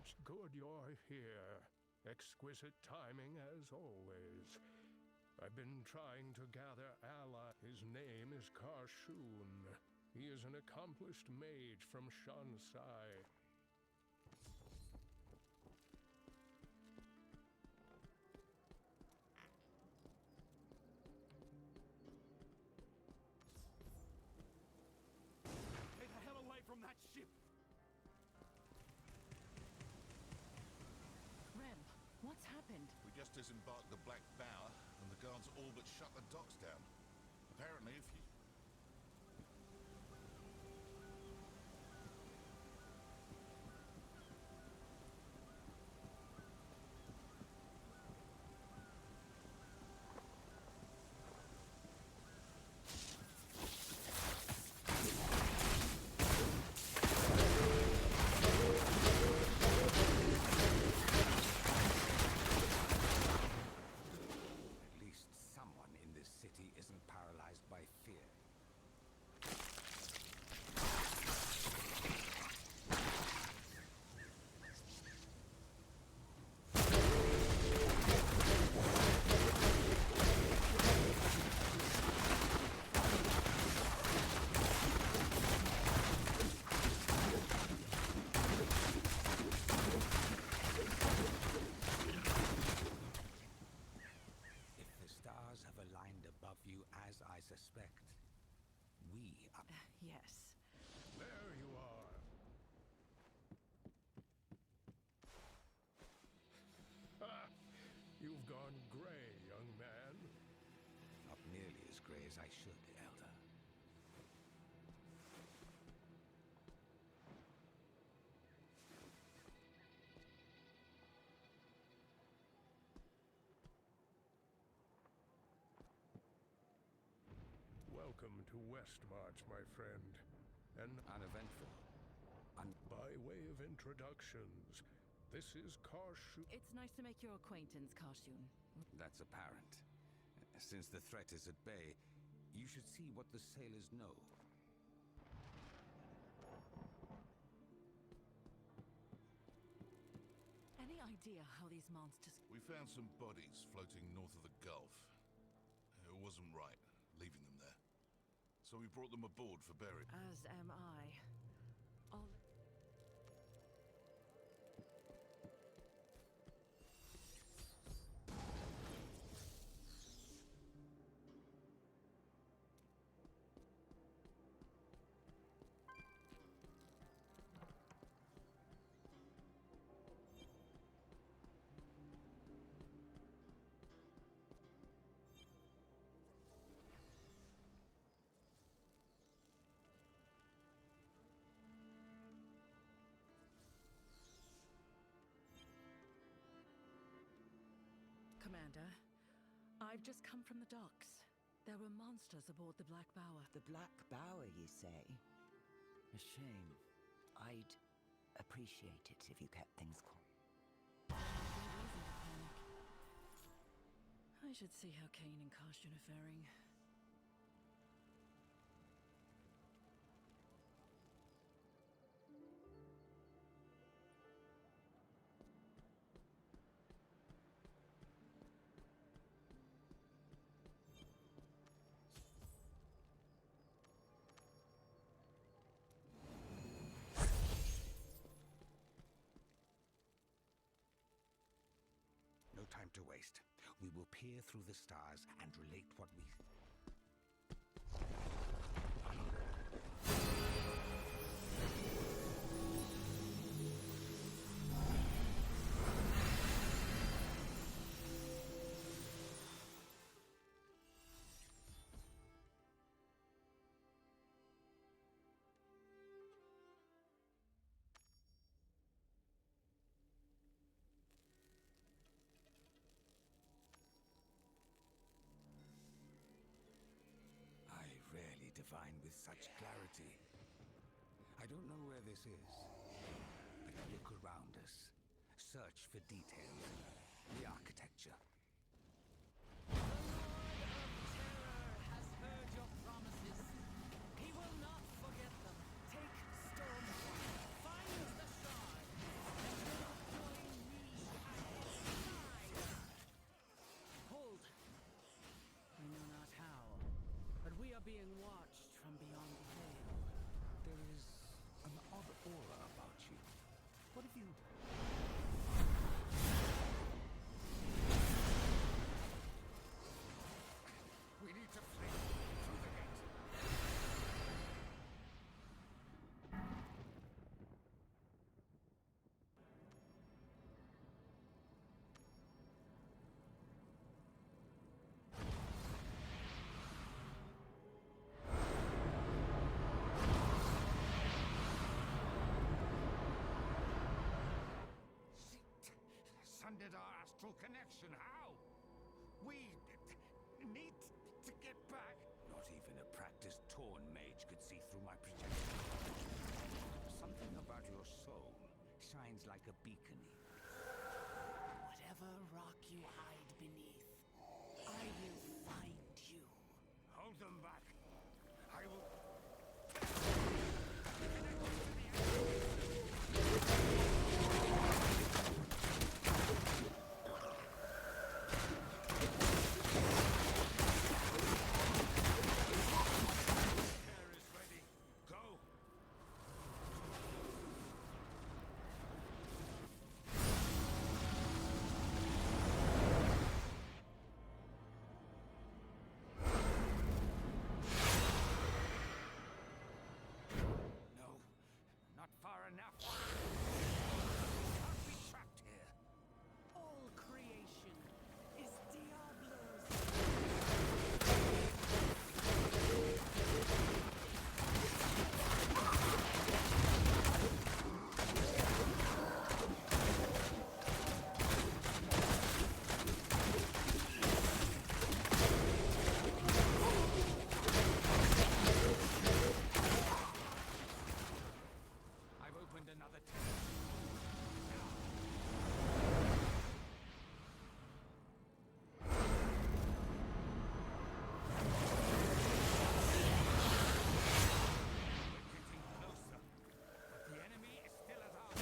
It's good you're here. Exquisite timing as always. I've been trying to gather allies. His name is Karshun. He is an accomplished mage from Shansai. Stay the hell away from that ship! Rem, what's happened? We just disembarked the Black Bower, and the guards all but shut the docks down. Apparently, if you... Someone in this city isn't paralyzed by fear. Stars have aligned above you as I suspect. We are... Yes. There you are. Ah, you've gone gray, young man. Not nearly as gray as I should, Elder. Welcome to Westmarch, my friend. And Uneventful. by way of introductions, this is Karshun. It's nice to make your acquaintance, Karshun. That's apparent. Since the threat is at bay, you should see what the sailors know. Any idea how these monsters... We found some bodies floating north of the Gulf. It wasn't right, leaving them there. So we brought them aboard for burial. As am I. I'll... Commander, I've just come from the docks. There were monsters aboard the Black Bower. The Black Bower, you say? A shame. I'd appreciate it if you kept things calm. No reason to panic. I should see how Kane and Karshun are faring. No time to waste. We will peer through the stars and relate what we... I rarely divine with such clarity. I don't know where this is, but look around us. Search for details. The architecture. The Lord of Terror has heard your promises. He will not forget them. Take Stormfront. Find the shard. And build being watched from beyond the veil. There is an odd aura about you. What have you... We need to flee through the gate. Sundered our astral connection. How? We need to get back. Not even a practiced Torn mage could see through my projection. Something about your soul shines like a beacon. Whatever rock you hide beneath, I will find you. Hold them back. I will... Air is ready. Go. No, not far enough. Can't be trapped here. All creation is Diablo's. I've opened another tab. We're getting closer, but the enemy is still at our...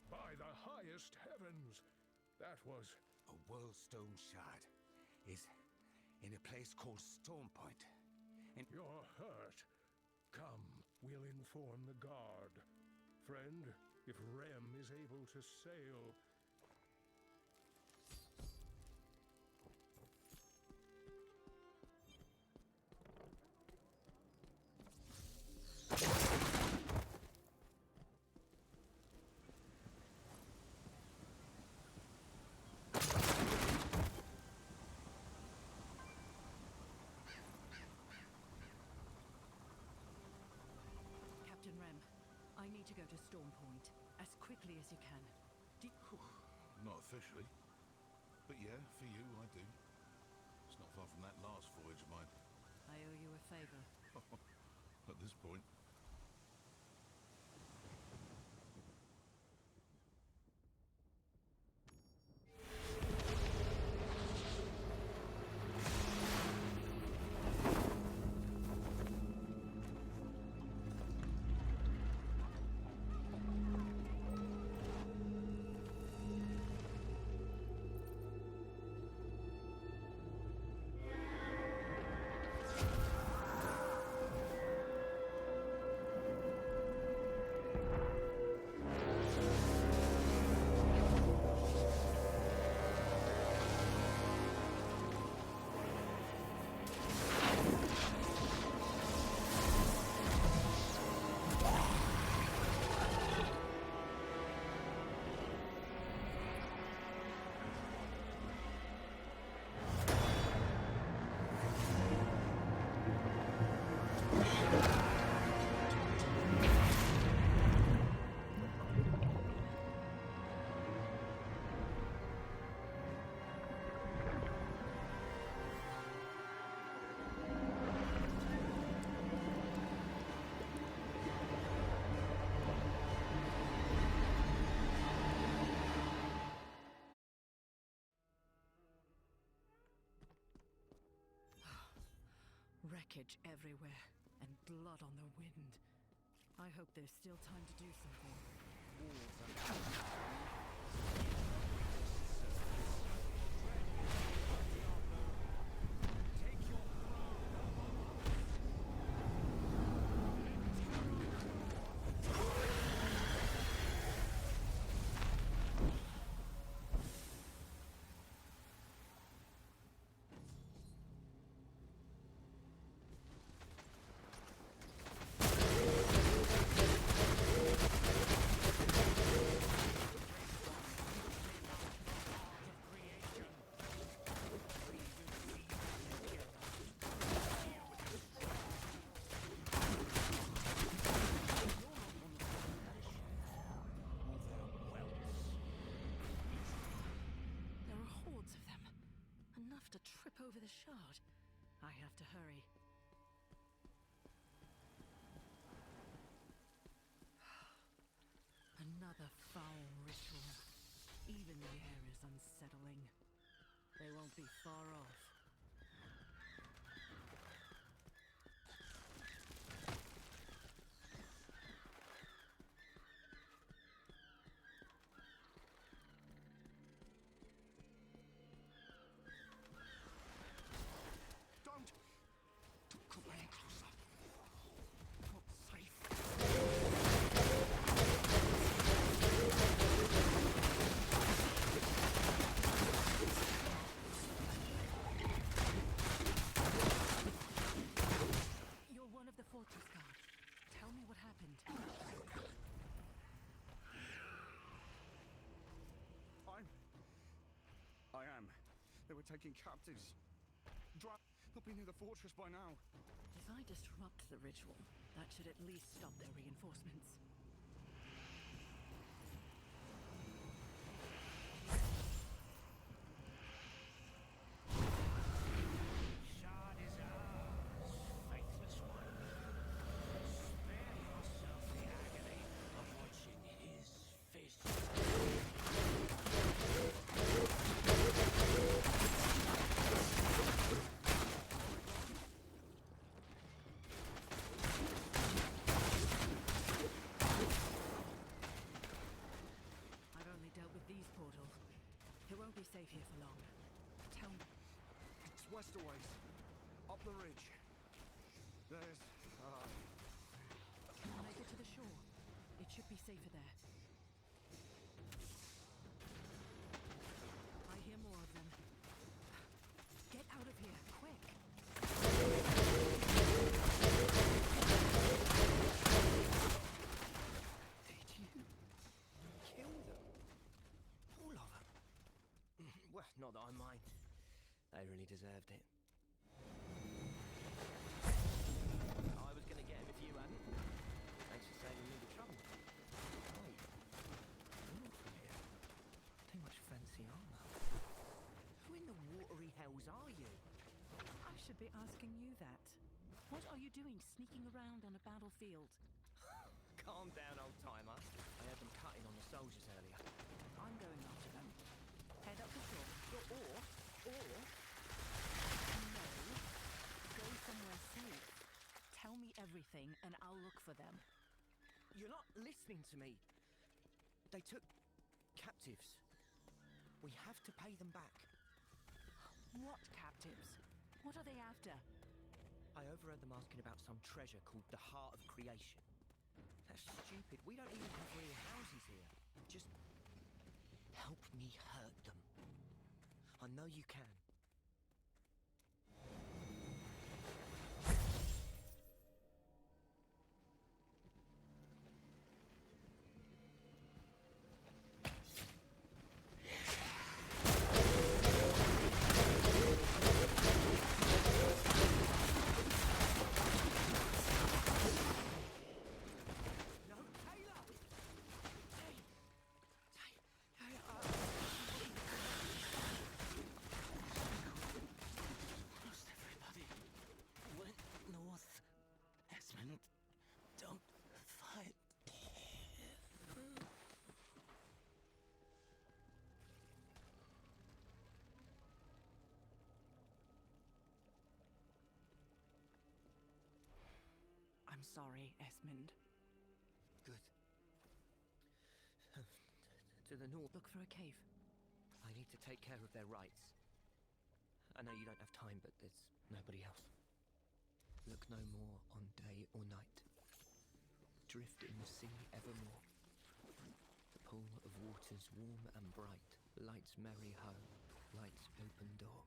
By the highest heavens! That was... A Whirlstone shard is in a place called Stormpoint. And You're hurt. Come, we'll inform the guard. Friend, if Rem is able to sail... Captain Rem, I need to go to Stormpoint as quickly as you can. Not officially. But yeah, for you, I do. It's not far from that last voyage of mine. I owe you a favor. At this point. Wreckage everywhere, and blood on the wind. I hope there's still time to do something. To trip over the shard. I have to hurry. Another foul ritual. Even the air is unsettling. They won't be far off. I am. They were taking captives. They'll be near the fortress by now. If I disrupt the ritual, that should at least stop their reinforcements. Shard is ours, faithless one. Spare yourself the agony of watching his fist. I've only dealt with these portals. It won't be safe here for long. Tell me. It's west a ways. Up the ridge. There's, When I get to the shore, it should be safer there. I hear more of them. Get out of here, quick! Did you kill them? All of them? Well, not that I mind. They really deserved it. I was going to get him if you hadn't. Thanks for saving me the trouble. Right. You're not from here. Too much friends should be asking you that. What are you doing sneaking around on a battlefield? Calm down, old timer. I had them cutting on the soldiers earlier. I'm going after them. Head up the shore. Or... No. Go somewhere safe. Tell me everything and I'll look for them. You're not listening to me. They took captives. We have to pay them back. What captives? What are they after? I overheard them asking about some treasure called the Heart of Creation. That's stupid. We don't even have real houses here. Just help me hurt them. I know you can. I'm sorry, Esmond. Good. To the north. Look for a cave. I need to take care of their rights. I know you don't have time, but there's nobody else. Look no more on day or night. Drift in the sea evermore. The pool of waters warm and bright. Light's merry home. Light's open door.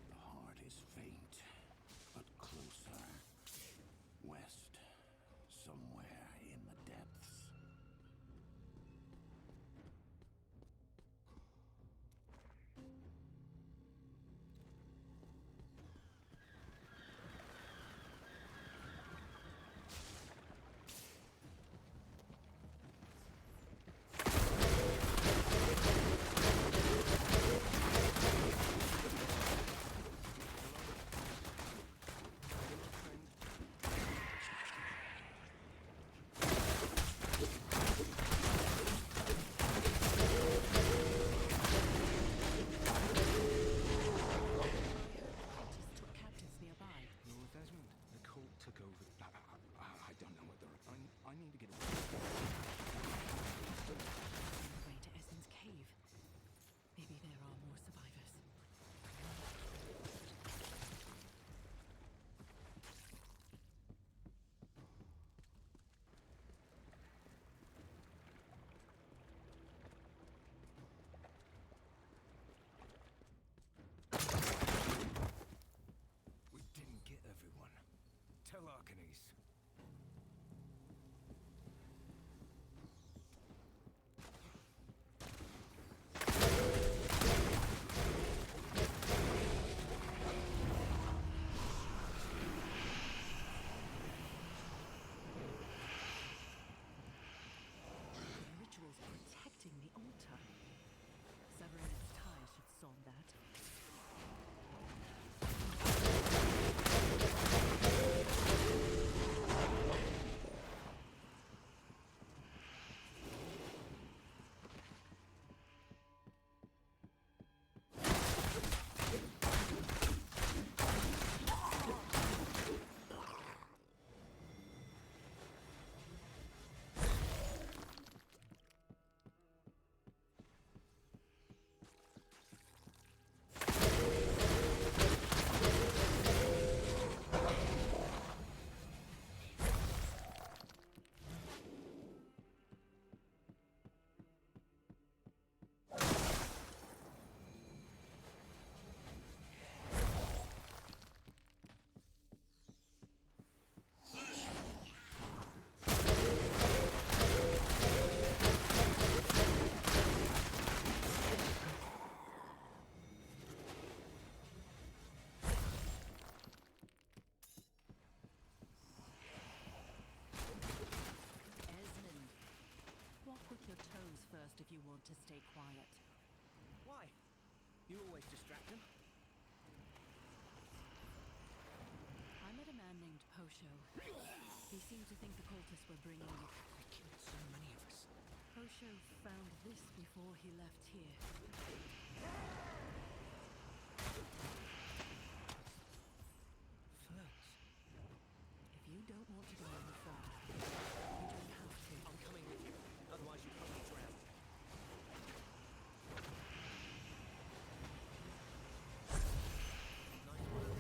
The heart is faint, but closer. West, somewhere in the depths. You always distract them. I met a man named Posho. He seemed to think the cultists were bringing you. They killed so many of us. Posho found this before he left here. Ferns. If you don't want to go any further, you don't have to. I'm coming with you. Otherwise you'll probably drown. Nice work.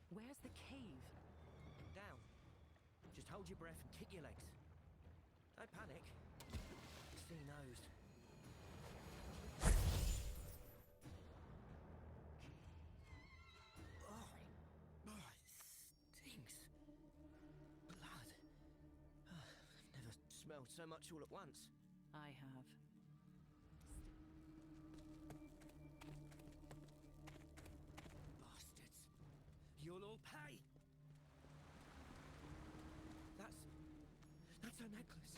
Where's the cave? Down. Just hold your breath and kick your legs. Don't panic. See knows. Oh, it stinks. Blood. I've never smelled so much all at once. I have. Bastards. You'll all pay. That's her necklace.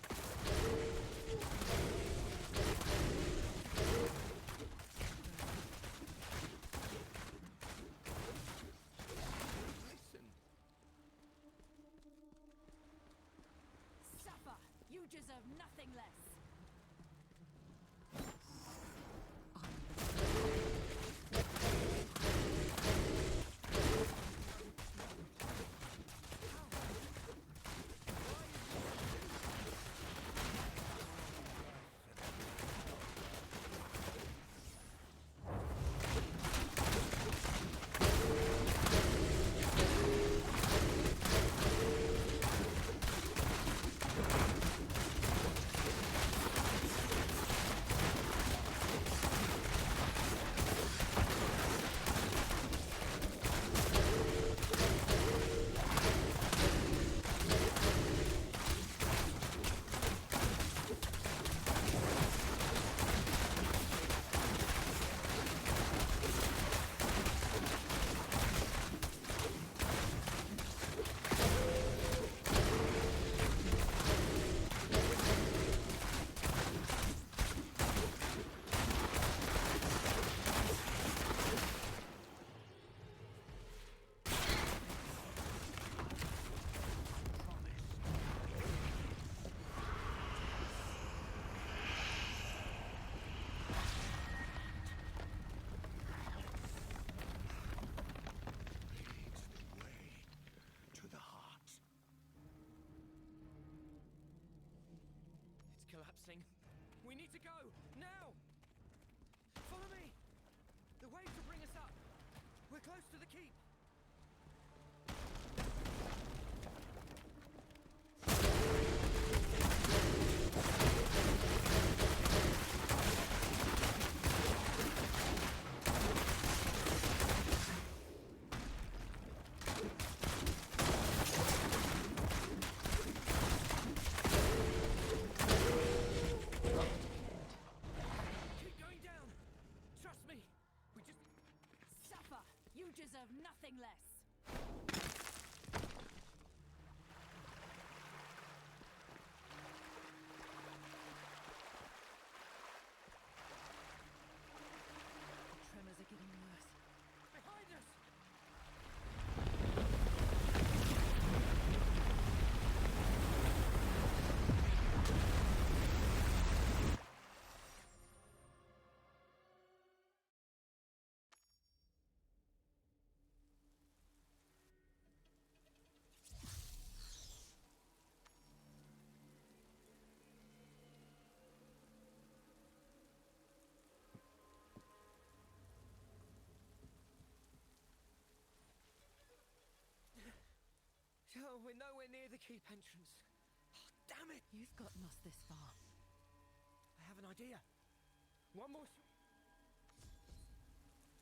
Listen. Suffer! You deserve nothing less! Collapsing. We need to go! Now! Follow me! The waves will bring us up! We're close to the keep! Keep going down! Trust me! We just... Suffer! You deserve nothing less! The tremors are getting worse. Behind us! Oh, we're nowhere near the keep entrance. Oh, damn it! You've gotten us this far. I have an idea. One more...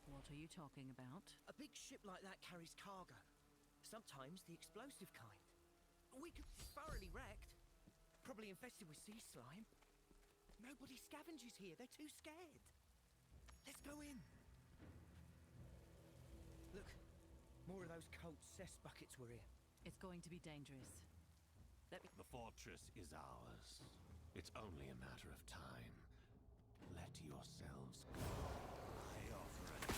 What are you talking about? A big ship like that carries cargo. Sometimes the explosive kind. We could be thoroughly wrecked. Probably infested with sea slime. Nobody scavenges here. They're too scared. Let's go in. Look, more of those Colt cess buckets were here. It's going to be dangerous. Let me... The fortress is ours. It's only a matter of time. Let yourselves go. I offer it.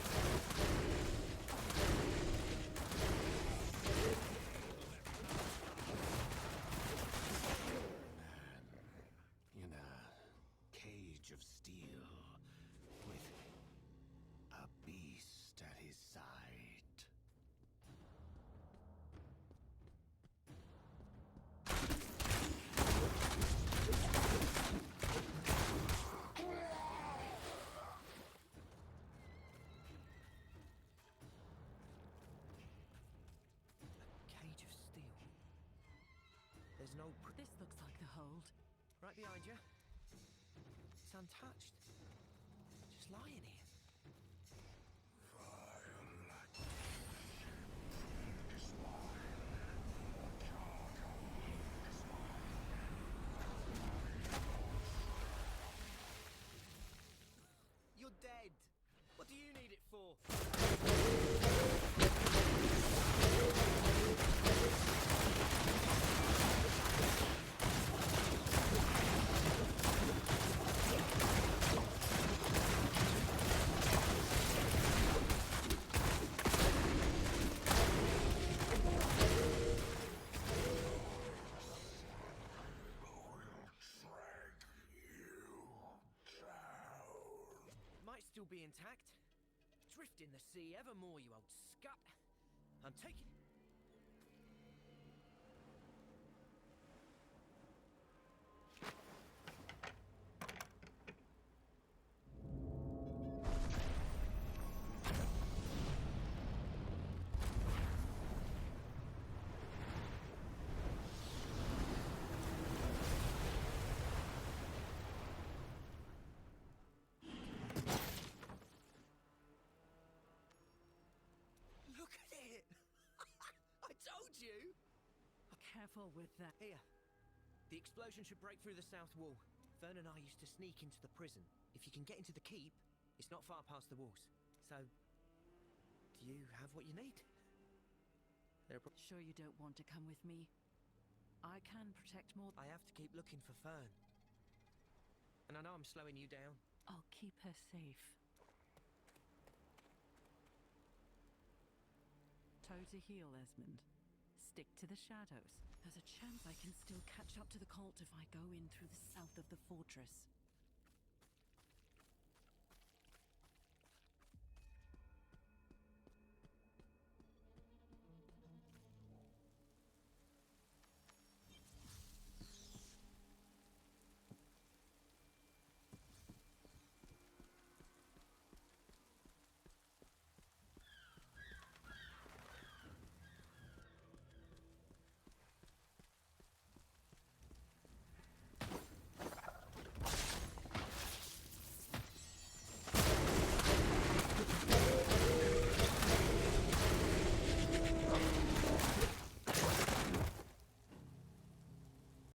Man in a cage of steel with a beast at his side. Cage of steel. There's no... This looks like the hold. Right behind you. It's untouched. Just lying here. You're dead. What do you need it for? Might still be intact. Drift in the sea evermore, you old scut. I'm taking... Look at it! I told you! Careful with that. Here. The explosion should break through the south wall. Vern and I used to sneak into the prison. If you can get into the keep, it's not far past the walls. So, do you have what you need? Sure you don't want to come with me? I can protect more. I have to keep looking for Fern. And I know I'm slowing you down. I'll keep her safe. Toe to heel, Esmond. Stick to the shadows. There's a chance I can still catch up to the cult if I go in through the south of the fortress.